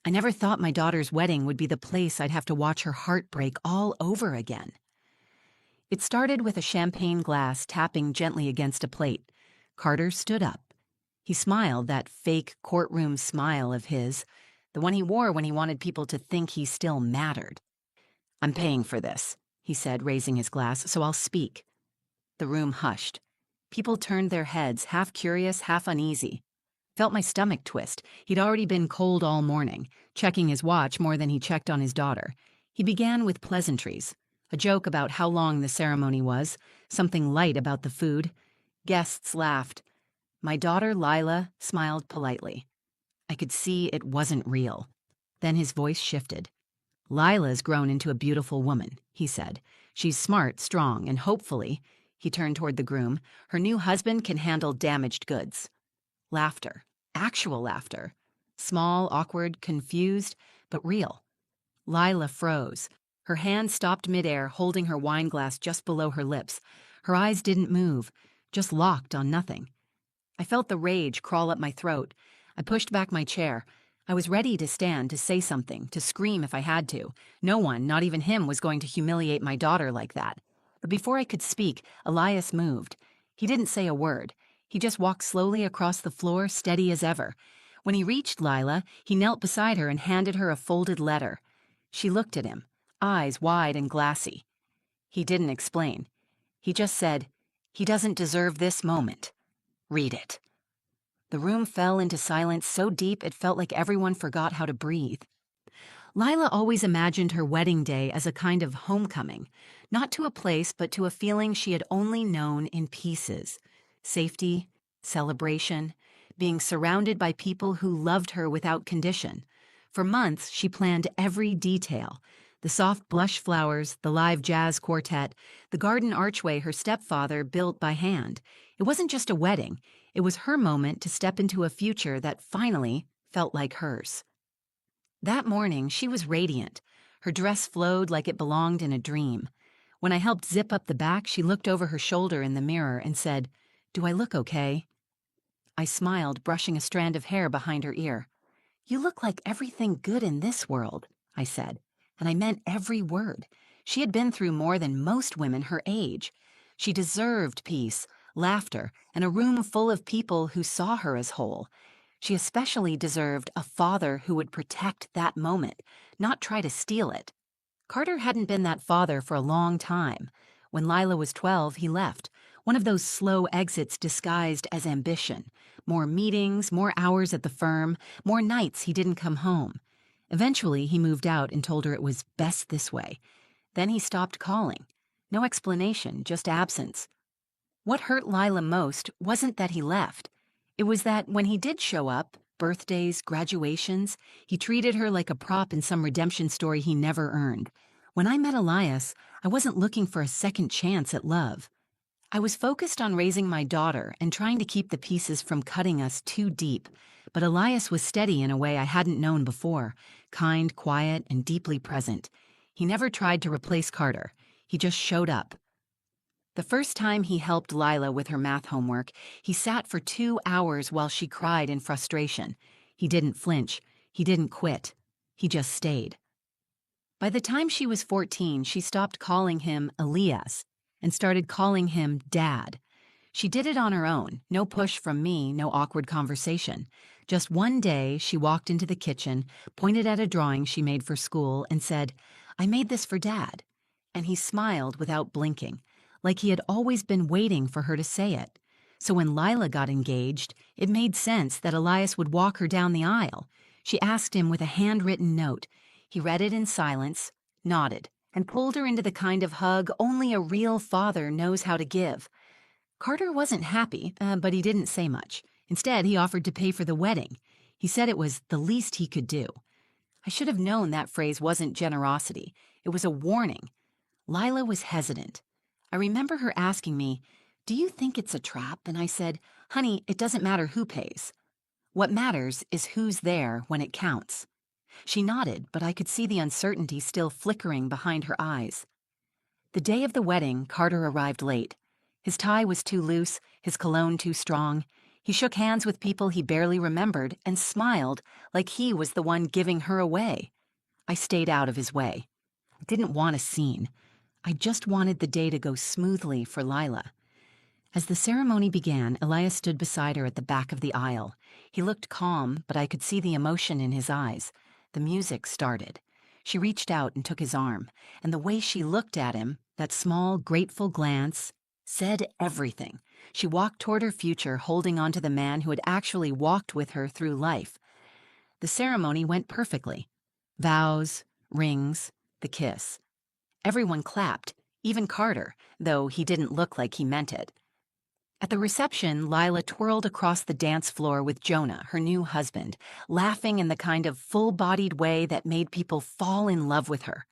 I never thought my daughter's wedding would be the place I'd have to watch her heart break all over again. It started with a champagne glass tapping gently against a plate. Carter stood up. He smiled, that fake courtroom smile of his, the one he wore when he wanted people to think he still mattered. "I'm paying for this," he said, raising his glass, "so I'll speak." The room hushed. People turned their heads, half curious, half uneasy. Felt my stomach twist. He'd already been cold all morning, checking his watch more than he checked on his daughter. He began with pleasantries, a joke about how long the ceremony was, something light about the food. Guests laughed. My daughter, Lila, smiled politely. I could see it wasn't real. Then his voice shifted. "Lila's grown into a beautiful woman," he said. "She's smart, strong, and hopefully," he turned toward the groom, "her new husband can handle damaged goods." Laughter. Actual laughter. Small, awkward, confused, but real. Lila froze. Her hand stopped midair, holding her wine glass just below her lips. Her eyes didn't move, just locked on nothing. I felt the rage crawl up my throat. I pushed back my chair. I was ready to stand, to say something, to scream if I had to. No one, not even him, was going to humiliate my daughter like that. But before I could speak, Elias moved. He didn't say a word. He just walked slowly across the floor, steady as ever. When he reached Lila, he knelt beside her and handed her a folded letter. She looked at him, eyes wide and glassy. He didn't explain. He just said, "He doesn't deserve this moment. Read it." The room fell into silence so deep it felt like everyone forgot how to breathe. Lila always imagined her wedding day as a kind of homecoming, not to a place but to a feeling she had only known in pieces. Safety, celebration, being surrounded by people who loved her without condition. For months, she planned every detail. The soft blush flowers, the live jazz quartet, the garden archway her stepfather built by hand. It wasn't just a wedding. It was her moment to step into a future that finally felt like hers. That morning, she was radiant. Her dress flowed like it belonged in a dream. When I helped zip up the back, she looked over her shoulder in the mirror and said, "Do I look okay?" I smiled, brushing a strand of hair behind her ear. "You look like everything good in this world," I said, and I meant every word. She had been through more than most women her age. She deserved peace, laughter, and a room full of people who saw her as whole. She especially deserved a father who would protect that moment, not try to steal it. Carter hadn't been that father for a long time. When Lila was 12, he left, one of those slow exits disguised as ambition. More meetings, more hours at the firm, more nights he didn't come home. Eventually, he moved out and told her it was best this way. Then he stopped calling. No explanation, just absence. What hurt Lila most wasn't that he left. It was that when he did show up, birthdays, graduations, he treated her like a prop in some redemption story he never earned. When I met Elias, I wasn't looking for a second chance at love. I was focused on raising my daughter and trying to keep the pieces from cutting us too deep. But Elias was steady in a way I hadn't known before, kind, quiet, and deeply present. He never tried to replace Carter. He just showed up. The first time he helped Lila with her math homework, he sat for 2 hours while she cried in frustration. He didn't flinch. He didn't quit. He just stayed. By the time she was 14, she stopped calling him Elias and started calling him Dad. She did it on her own, no push from me, no awkward conversation. Just one day, she walked into the kitchen, pointed at a drawing she made for school, and said, "I made this for Dad." And he smiled without blinking, like he had always been waiting for her to say it. So when Lila got engaged, it made sense that Elias would walk her down the aisle. She asked him with a handwritten note. He read it in silence, nodded, and pulled her into the kind of hug only a real father knows how to give. Carter wasn't happy, but he didn't say much. Instead, he offered to pay for the wedding. He said it was the least he could do. I should have known that phrase wasn't generosity. It was a warning. Lila was hesitant. I remember her asking me, "Do you think it's a trap?" And I said, "Honey, it doesn't matter who pays. What matters is who's there when it counts." She nodded, but I could see the uncertainty still flickering behind her eyes. The day of the wedding, Carter arrived late. His tie was too loose, his cologne too strong. He shook hands with people he barely remembered and smiled like he was the one giving her away. I stayed out of his way. I didn't want a scene. I just wanted the day to go smoothly for Lila. As the ceremony began, Elias stood beside her at the back of the aisle. He looked calm, but I could see the emotion in his eyes. The music started. She reached out and took his arm, and the way she looked at him, that small, grateful glance, said everything. She walked toward her future, holding on to the man who had actually walked with her through life. The ceremony went perfectly. Vows, rings, the kiss. Everyone clapped, even Carter, though he didn't look like he meant it. At the reception, Lila twirled across the dance floor with Jonah, her new husband, laughing in the kind of full-bodied way that made people fall in love with her.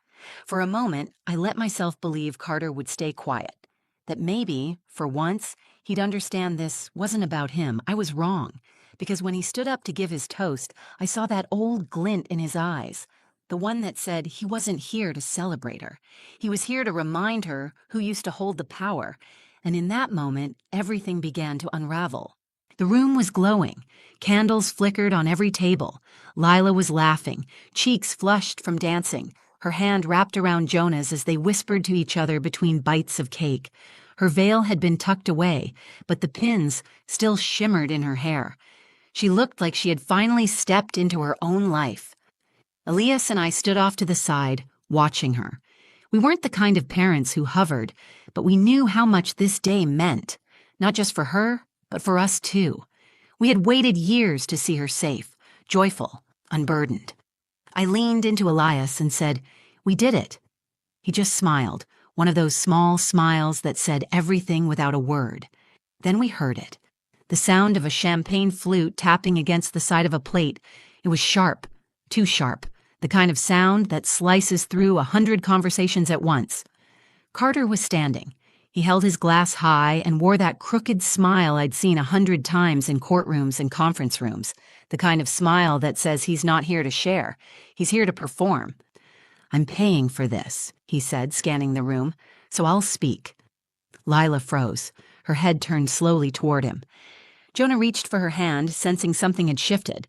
For a moment, I let myself believe Carter would stay quiet, that maybe, for once, he'd understand this wasn't about him. I was wrong, because when he stood up to give his toast, I saw that old glint in his eyes, the one that said he wasn't here to celebrate her. He was here to remind her who used to hold the power. And in that moment, everything began to unravel. The room was glowing. Candles flickered on every table. Lila was laughing, cheeks flushed from dancing, her hand wrapped around Jonah's as they whispered to each other between bites of cake. Her veil had been tucked away, but the pins still shimmered in her hair. She looked like she had finally stepped into her own life. Elias and I stood off to the side, watching her. We weren't the kind of parents who hovered, but we knew how much this day meant, not just for her, but for us too. We had waited years to see her safe, joyful, unburdened. I leaned into Elias and said, "We did it." He just smiled, one of those small smiles that said everything without a word. Then we heard it, the sound of a champagne flute tapping against the side of a plate. It was sharp, too sharp, the kind of sound that slices through 100 conversations at once. Carter was standing. He held his glass high and wore that crooked smile I'd seen 100 times in courtrooms and conference rooms, the kind of smile that says he's not here to share, he's here to perform. "I'm paying for this," he said, scanning the room, "so I'll speak." Lila froze. Her head turned slowly toward him. Jonah reached for her hand, sensing something had shifted.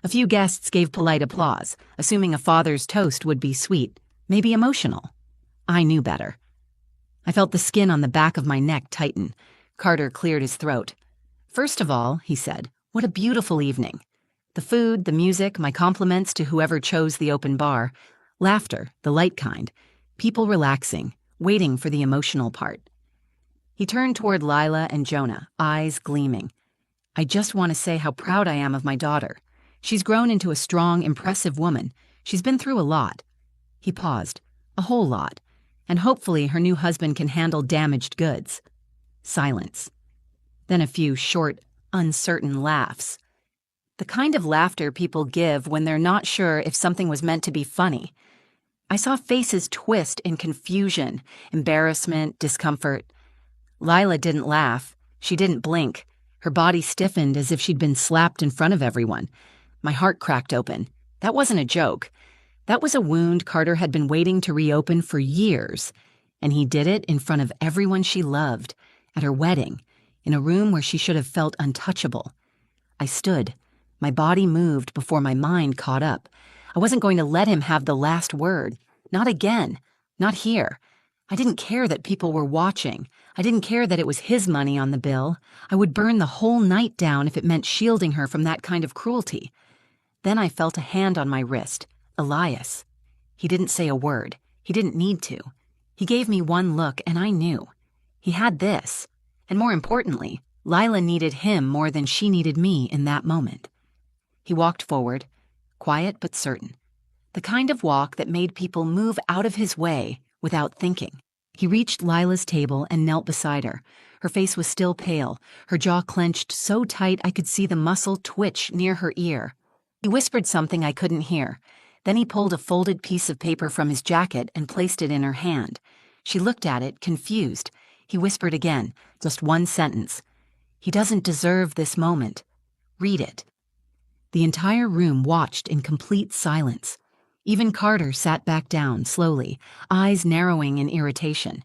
A few guests gave polite applause, assuming a father's toast would be sweet, maybe emotional. I knew better. I felt the skin on the back of my neck tighten. Carter cleared his throat. "First of all," he said, "what a beautiful evening. The food, the music, my compliments to whoever chose the open bar, laughter, the light kind, people relaxing, waiting for the emotional part." He turned toward Lila and Jonah, eyes gleaming. "I just want to say how proud I am of my daughter. She's grown into a strong, impressive woman. She's been through a lot." He paused. "A whole lot. And hopefully her new husband can handle damaged goods." Silence. Then a few short, uncertain laughs. The kind of laughter people give when they're not sure if something was meant to be funny. I saw faces twist in confusion, embarrassment, discomfort. Lila didn't laugh. She didn't blink. Her body stiffened as if she'd been slapped in front of everyone. My heart cracked open. That wasn't a joke. That was a wound Carter had been waiting to reopen for years, and he did it in front of everyone she loved, at her wedding, in a room where she should have felt untouchable. I stood. My body moved before my mind caught up. I wasn't going to let him have the last word. Not again. Not here. I didn't care that people were watching. I didn't care that it was his money on the bill. I would burn the whole night down if it meant shielding her from that kind of cruelty. Then I felt a hand on my wrist. Elias. He didn't say a word. He didn't need to. He gave me one look, and I knew. He had this. And more importantly, Lila needed him more than she needed me in that moment. He walked forward, quiet but certain. The kind of walk that made people move out of his way without thinking. He reached Lila's table and knelt beside her. Her face was still pale, her jaw clenched so tight I could see the muscle twitch near her ear. He whispered something I couldn't hear. Then he pulled a folded piece of paper from his jacket and placed it in her hand. She looked at it, confused. He whispered again, just one sentence. "He doesn't deserve this moment. Read it." The entire room watched in complete silence. Even Carter sat back down, slowly, eyes narrowing in irritation.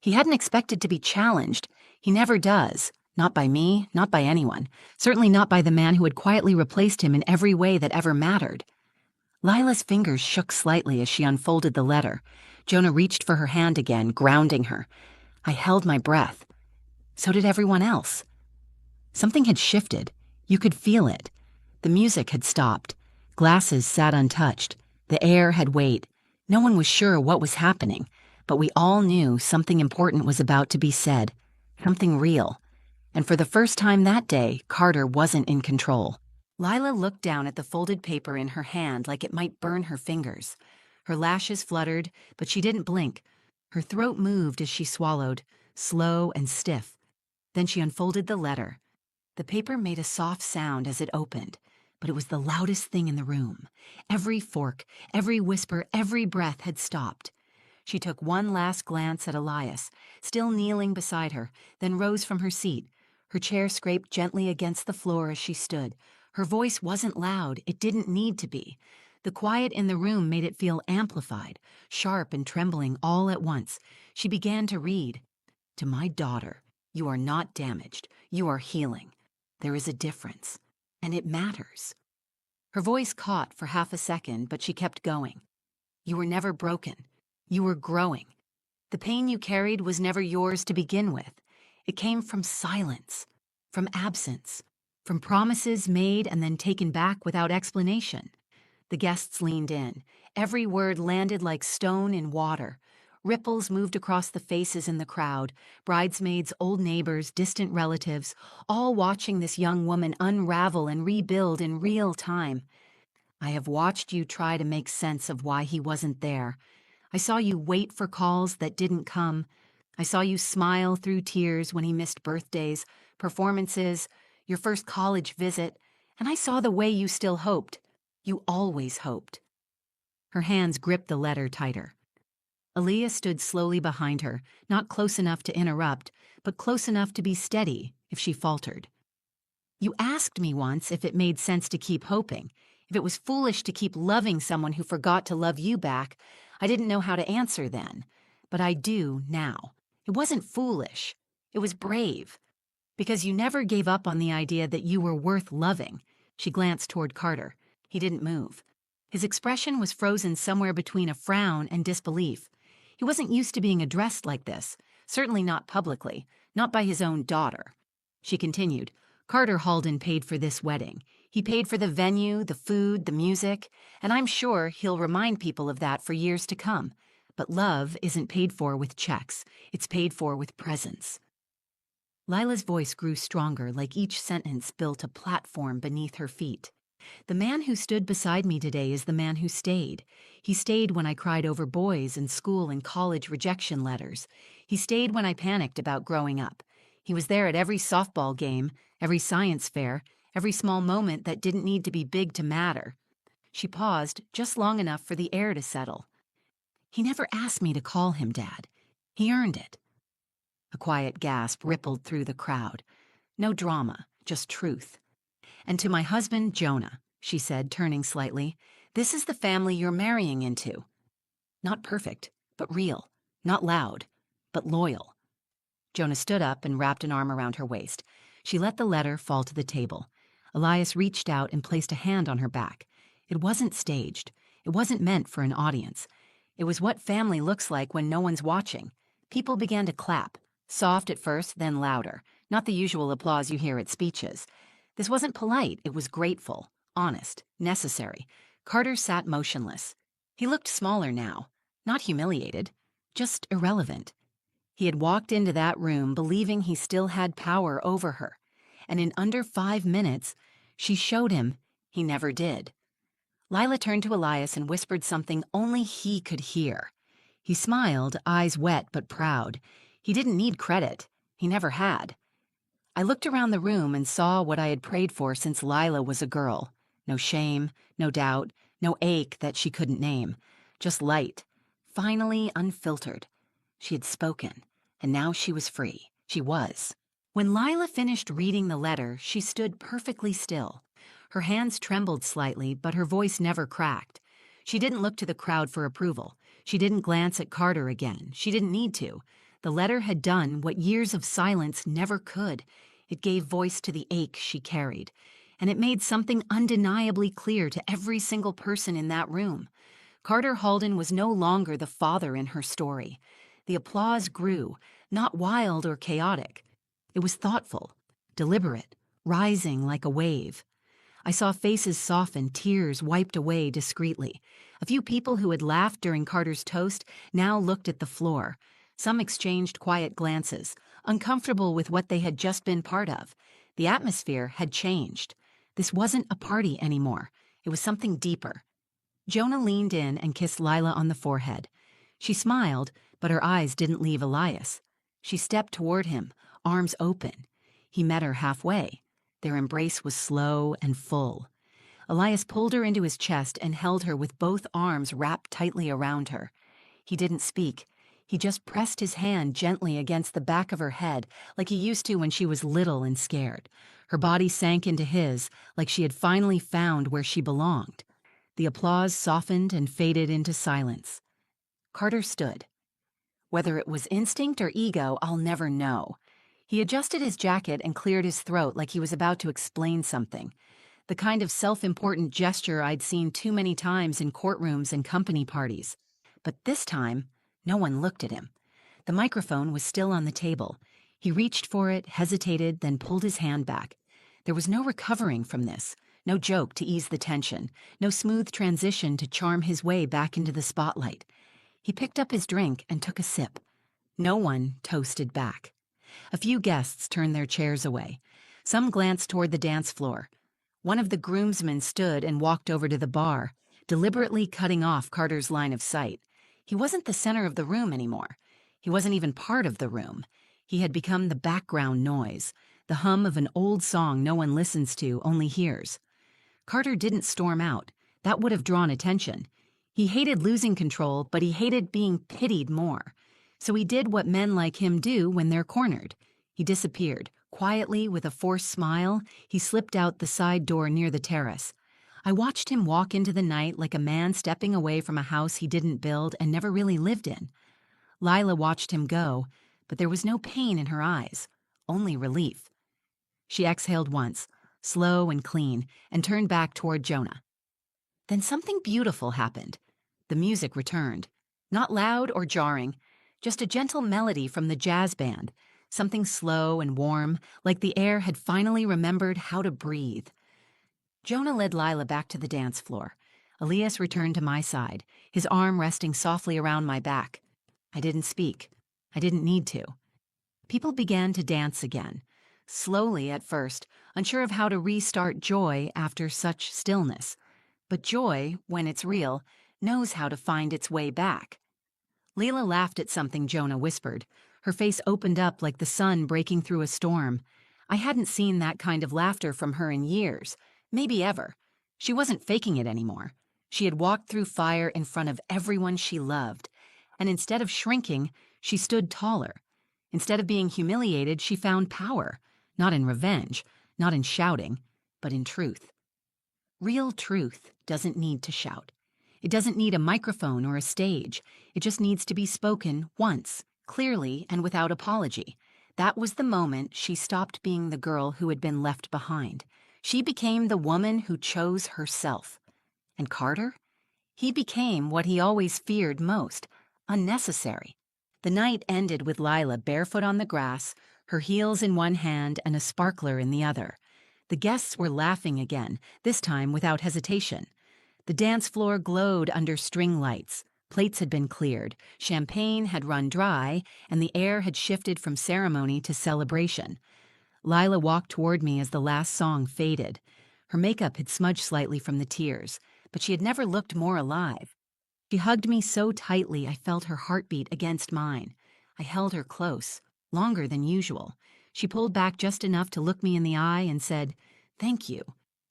He hadn't expected to be challenged. He never does. Not by me, not by anyone. Certainly not by the man who had quietly replaced him in every way that ever mattered. Lila's fingers shook slightly as she unfolded the letter. Jonah reached for her hand again, grounding her. I held my breath. So did everyone else. Something had shifted. You could feel it. The music had stopped. Glasses sat untouched. The air had weight. No one was sure what was happening, but we all knew something important was about to be said. Something real. And for the first time that day, Carter wasn't in control. Lila looked down at the folded paper in her hand like it might burn her fingers. Her lashes fluttered, but she didn't blink. Her throat moved as she swallowed, slow and stiff. Then she unfolded the letter. The paper made a soft sound as it opened, but it was the loudest thing in the room. Every fork, every whisper, every breath had stopped. She took one last glance at Elias, still kneeling beside her, then rose from her seat. Her chair scraped gently against the floor as she stood. Her voice wasn't loud. It didn't need to be. The quiet in the room made it feel amplified, sharp and trembling all at once. She began to read. To my daughter, you are not damaged. You are healing. There is a difference, and it matters. Her voice caught for half a second, but she kept going. You were never broken. You were growing. The pain you carried was never yours to begin with. It came from silence, from absence, from promises made and then taken back without explanation. The guests leaned in. Every word landed like stone in water. Ripples moved across the faces in the crowd, bridesmaids, old neighbors, distant relatives, all watching this young woman unravel and rebuild in real time. I have watched you try to make sense of why he wasn't there. I saw you wait for calls that didn't come. I saw you smile through tears when he missed birthdays, performances, your first college visit, and I saw the way you still hoped. You always hoped. Her hands gripped the letter tighter. Aaliyah stood slowly behind her, not close enough to interrupt, but close enough to be steady if she faltered. You asked me once if it made sense to keep hoping, if it was foolish to keep loving someone who forgot to love you back. I didn't know how to answer then, but I do now. It wasn't foolish. It was brave. Because you never gave up on the idea that you were worth loving. She glanced toward Carter. He didn't move. His expression was frozen somewhere between a frown and disbelief. He wasn't used to being addressed like this, certainly not publicly, not by his own daughter. She continued, Carter Halden paid for this wedding. He paid for the venue, the food, the music, and I'm sure he'll remind people of that for years to come. But love isn't paid for with checks. It's paid for with presence. Lila's voice grew stronger, like each sentence built a platform beneath her feet. The man who stood beside me today is the man who stayed. He stayed when I cried over boys and school and college rejection letters. He stayed when I panicked about growing up. He was there at every softball game, every science fair, every small moment that didn't need to be big to matter. She paused just long enough for the air to settle. He never asked me to call him Dad. He earned it. A quiet gasp rippled through the crowd. No drama, just truth. And to my husband, Jonah, she said, turning slightly, this is the family you're marrying into. Not perfect, but real. Not loud, but loyal. Jonah stood up and wrapped an arm around her waist. She let the letter fall to the table. Elias reached out and placed a hand on her back. It wasn't staged. It wasn't meant for an audience. It was what family looks like when no one's watching. People began to clap, soft at first, then louder, not the usual applause you hear at speeches. This wasn't polite, it was grateful, honest, necessary. Carter sat motionless. He looked smaller now, not humiliated, just irrelevant. He had walked into that room believing he still had power over her, and in under 5 minutes, she showed him he never did. Lila turned to Elias and whispered something only he could hear. He smiled, eyes wet but proud. He didn't need credit. He never had. I looked around the room and saw what I had prayed for since Lila was a girl. No shame, no doubt, no ache that she couldn't name. Just light, finally unfiltered. She had spoken, and now she was free. She was. When Lila finished reading the letter, she stood perfectly still. Her hands trembled slightly, but her voice never cracked. She didn't look to the crowd for approval. She didn't glance at Carter again. She didn't need to. The letter had done what years of silence never could. It gave voice to the ache she carried, and it made something undeniably clear to every single person in that room. Carter Halden was no longer the father in her story. The applause grew, not wild or chaotic. It was thoughtful, deliberate, rising like a wave. I saw faces soften, tears wiped away discreetly. A few people who had laughed during Carter's toast now looked at the floor. Some exchanged quiet glances, uncomfortable with what they had just been part of. The atmosphere had changed. This wasn't a party anymore. It was something deeper. Jonah leaned in and kissed Lila on the forehead. She smiled, but her eyes didn't leave Elias. She stepped toward him, arms open. He met her halfway. Their embrace was slow and full. Elias pulled her into his chest and held her with both arms wrapped tightly around her. He didn't speak. He just pressed his hand gently against the back of her head, like he used to when she was little and scared. Her body sank into his, like she had finally found where she belonged. The applause softened and faded into silence. Carter stood. Whether it was instinct or ego, I'll never know. He adjusted his jacket and cleared his throat like he was about to explain something. The kind of self-important gesture I'd seen too many times in courtrooms and company parties. But this time, no one looked at him. The microphone was still on the table. He reached for it, hesitated, then pulled his hand back. There was no recovering from this. No joke to ease the tension, no smooth transition to charm his way back into the spotlight. He picked up his drink and took a sip. No one toasted back. A few guests turned their chairs away. Some glanced toward the dance floor. One of the groomsmen stood and walked over to the bar, deliberately cutting off Carter's line of sight. He wasn't the center of the room anymore. He wasn't even part of the room. He had become the background noise, the hum of an old song no one listens to, only hears. Carter didn't storm out. That would have drawn attention. He hated losing control, but he hated being pitied more. So he did what men like him do when they're cornered. He disappeared. Quietly, with a forced smile, he slipped out the side door near the terrace. I watched him walk into the night like a man stepping away from a house he didn't build and never really lived in. Lila watched him go, but there was no pain in her eyes, only relief. She exhaled once, slow and clean, and turned back toward Jonah. Then something beautiful happened. The music returned. Not loud or jarring, just a gentle melody from the jazz band, something slow and warm, like the air had finally remembered how to breathe. Jonah led Lila back to the dance floor. Elias returned to my side, his arm resting softly around my back. I didn't speak. I didn't need to. People began to dance again. Slowly at first, unsure of how to restart joy after such stillness. But joy, when it's real, knows how to find its way back. Leela laughed at something Jonah whispered. Her face opened up like the sun breaking through a storm. I hadn't seen that kind of laughter from her in years, maybe ever. She wasn't faking it anymore. She had walked through fire in front of everyone she loved. And instead of shrinking, she stood taller. Instead of being humiliated, she found power. Not in revenge, not in shouting, but in truth. Real truth doesn't need to shout. It doesn't need a microphone or a stage. It just needs to be spoken once, clearly and without apology. That was the moment she stopped being the girl who had been left behind. She became the woman who chose herself. And Carter? He became what he always feared most, unnecessary. The night ended with Lila barefoot on the grass, her heels in one hand and a sparkler in the other. The guests were laughing again, this time without hesitation. The dance floor glowed under string lights. Plates had been cleared, champagne had run dry, and the air had shifted from ceremony to celebration. Lila walked toward me as the last song faded. Her makeup had smudged slightly from the tears, but she had never looked more alive. She hugged me so tightly I felt her heartbeat against mine. I held her close, longer than usual. She pulled back just enough to look me in the eye and said, "Thank you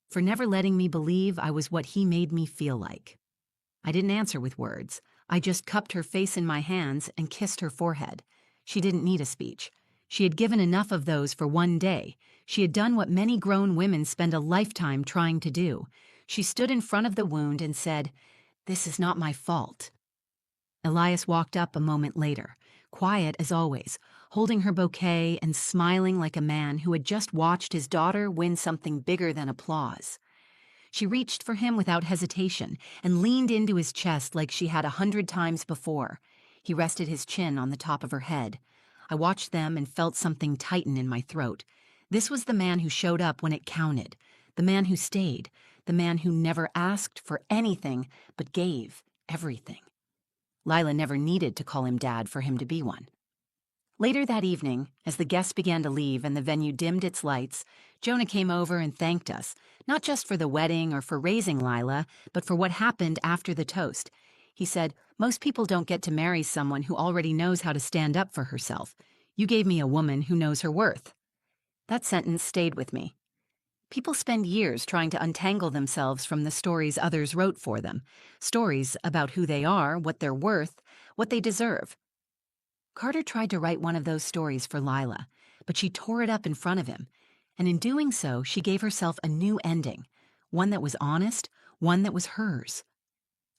for never letting me believe I was what he made me feel like." I didn't answer with words. I just cupped her face in my hands and kissed her forehead. She didn't need a speech. She had given enough of those for one day. She had done what many grown women spend a lifetime trying to do. She stood in front of the wound and said, "This is not my fault." Elias walked up a moment later, quiet as always, holding her bouquet and smiling like a man who had just watched his daughter win something bigger than applause. She reached for him without hesitation and leaned into his chest like she had 100 times before. He rested his chin on the top of her head. I watched them and felt something tighten in my throat. This was the man who showed up when it counted, the man who stayed, the man who never asked for anything but gave everything. Lila never needed to call him Dad for him to be one. Later that evening, as the guests began to leave and the venue dimmed its lights, Jonah came over and thanked us, not just for the wedding or for raising Lila, but for what happened after the toast. He said, "Most people don't get to marry someone who already knows how to stand up for herself. You gave me a woman who knows her worth." That sentence stayed with me. People spend years trying to untangle themselves from the stories others wrote for them, stories about who they are, what they're worth, what they deserve. Carter tried to write one of those stories for Lila, but she tore it up in front of him, and in doing so, she gave herself a new ending, one that was honest, one that was hers.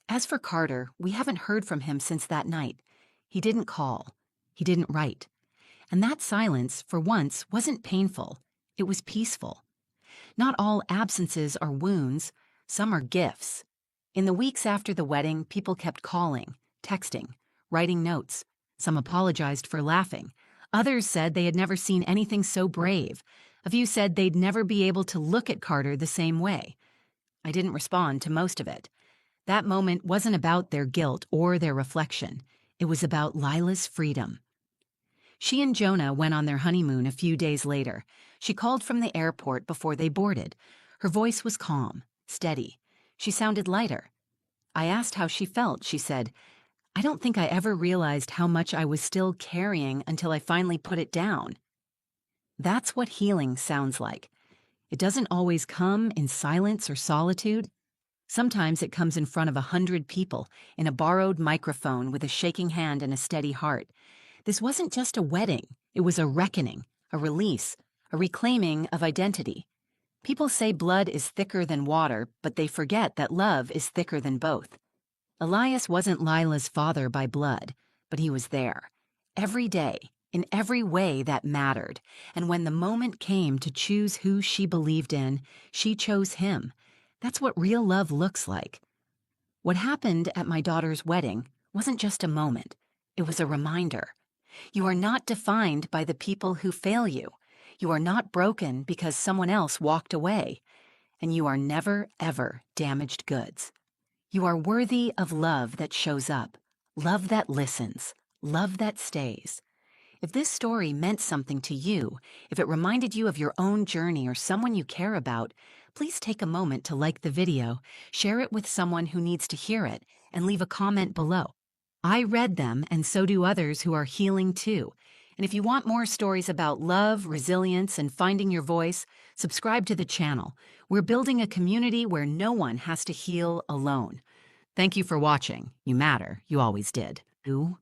As for Carter, we haven't heard from him since that night. He didn't call. He didn't write. And that silence, for once, wasn't painful. It was peaceful. Not all absences are wounds. Some are gifts. In the weeks after the wedding, people kept calling, texting, writing notes. Some apologized for laughing. Others said they had never seen anything so brave. A few said they'd never be able to look at Carter the same way. I didn't respond to most of it. That moment wasn't about their guilt or their reflection. It was about Lila's freedom. She and Jonah went on their honeymoon a few days later. She called from the airport before they boarded. Her voice was calm, steady. She sounded lighter. I asked how she felt. She said, "I don't think I ever realized how much I was still carrying until I finally put it down." That's what healing sounds like. It doesn't always come in silence or solitude. Sometimes it comes in front of 100 people, in a borrowed microphone with a shaking hand and a steady heart. This wasn't just a wedding. It was a reckoning, a release, a reclaiming of identity. People say blood is thicker than water, but they forget that love is thicker than both. Elias wasn't Lila's father by blood, but he was there. Every day, in every way that mattered. And when the moment came to choose who she believed in, she chose him. That's what real love looks like. What happened at my daughter's wedding wasn't just a moment. It was a reminder. You are not defined by the people who fail you. You are not broken because someone else walked away. And you are never, ever damaged goods. You are worthy of love that shows up, love that listens, love that stays. If this story meant something to you, if it reminded you of your own journey or someone you care about, please take a moment to like the video, share it with someone who needs to hear it, and leave a comment below. I read them, and so do others who are healing too. And if you want more stories about love, resilience, and finding your voice, subscribe to the channel. We're building a community where no one has to heal alone. Thank you for watching. You matter. You always did. Ooh.